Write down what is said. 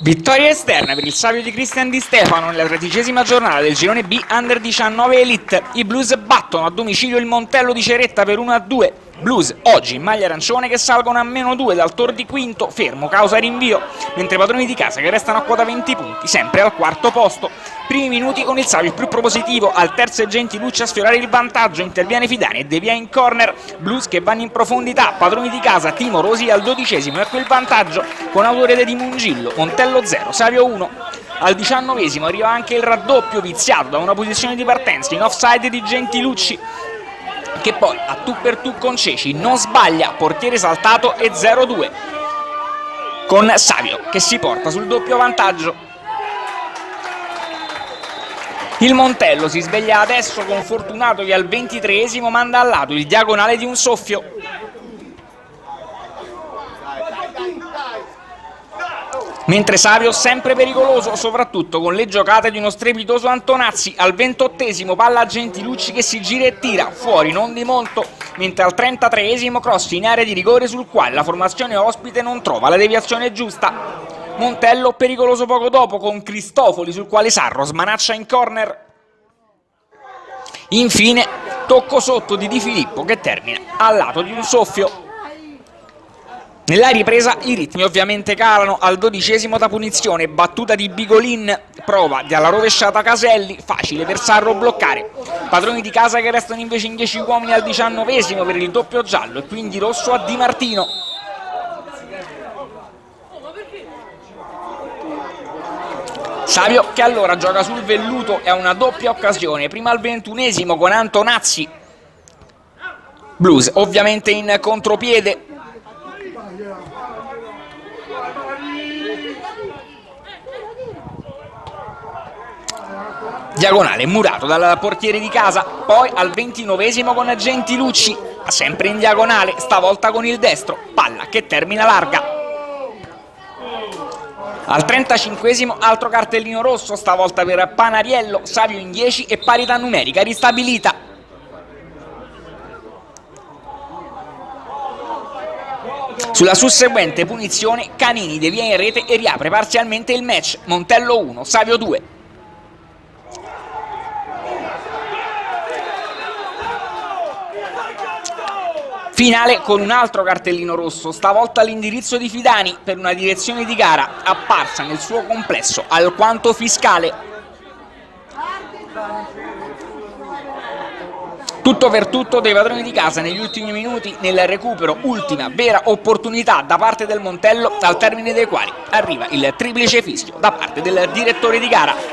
Vittoria esterna per il Savio di Cristian Di Stefano nella 13ª giornata del girone B Under 19 Elite. I Blues battono a domicilio il Montello di Ceretta per 1-2. Blues oggi in maglia arancione che salgono a -2 dal tor di quinto, fermo causa rinvio, mentre i padroni di casa che restano a quota 20 punti, sempre al quarto posto. Primi minuti con il Savio più propositivo, al terzo è Gentilucci a sfiorare il vantaggio, interviene Fidani e devia in corner. Blues che vanno in profondità, padroni di casa timorosi al 12esimo, ecco il vantaggio con autore di Mungillo, Montello 0, Savio 1. Al 19esimo arriva anche il raddoppio viziato da una posizione di partenza in offside di Gentilucci, che poi a tu per tu con Ceci non sbaglia, portiere saltato e 0-2, con Savio che si porta sul doppio vantaggio. Il Montello si sveglia adesso con Fortunato che al 23esimo manda al lato il diagonale di un soffio. Mentre Savio sempre pericoloso, soprattutto con le giocate di uno strepitoso Antonazzi. Al 28esimo palla a Gentilucci che si gira e tira, fuori non di molto, mentre al 33esimo cross in area di rigore sul quale la formazione ospite non trova la deviazione giusta. Montello pericoloso poco dopo con Cristofoli sul quale Sarro smanaccia in corner. Infine tocco sotto di Di Filippo che termina al lato di un soffio. Nella ripresa i ritmi ovviamente calano, al 12esimo da punizione, battuta di Bigolin, prova dalla rovesciata Caselli, facile per Sarro bloccare. Padroni di casa che restano invece in 10 uomini al 19esimo per il doppio giallo e quindi rosso a Di Martino. Savio che allora gioca sul velluto e ha una doppia occasione, prima al 21esimo con Antonazzi. Blues ovviamente in contropiede. Diagonale murato dal portiere di casa, poi al 29esimo con Gentilucci, sempre in diagonale, stavolta con il destro, palla che termina larga. Al 35esimo altro cartellino rosso, stavolta per Panariello, Savio in 10 e parità numerica ristabilita. Sulla susseguente punizione Canini devia in rete e riapre parzialmente il match, Montello 1, Savio 2. Finale con un altro cartellino rosso, stavolta all'indirizzo di Fidani per una direzione di gara apparsa nel suo complesso alquanto fiscale. Tutto per tutto dei padroni di casa negli ultimi minuti nel recupero, ultima vera opportunità da parte del Montello, al termine dei quali arriva il triplice fischio da parte del direttore di gara.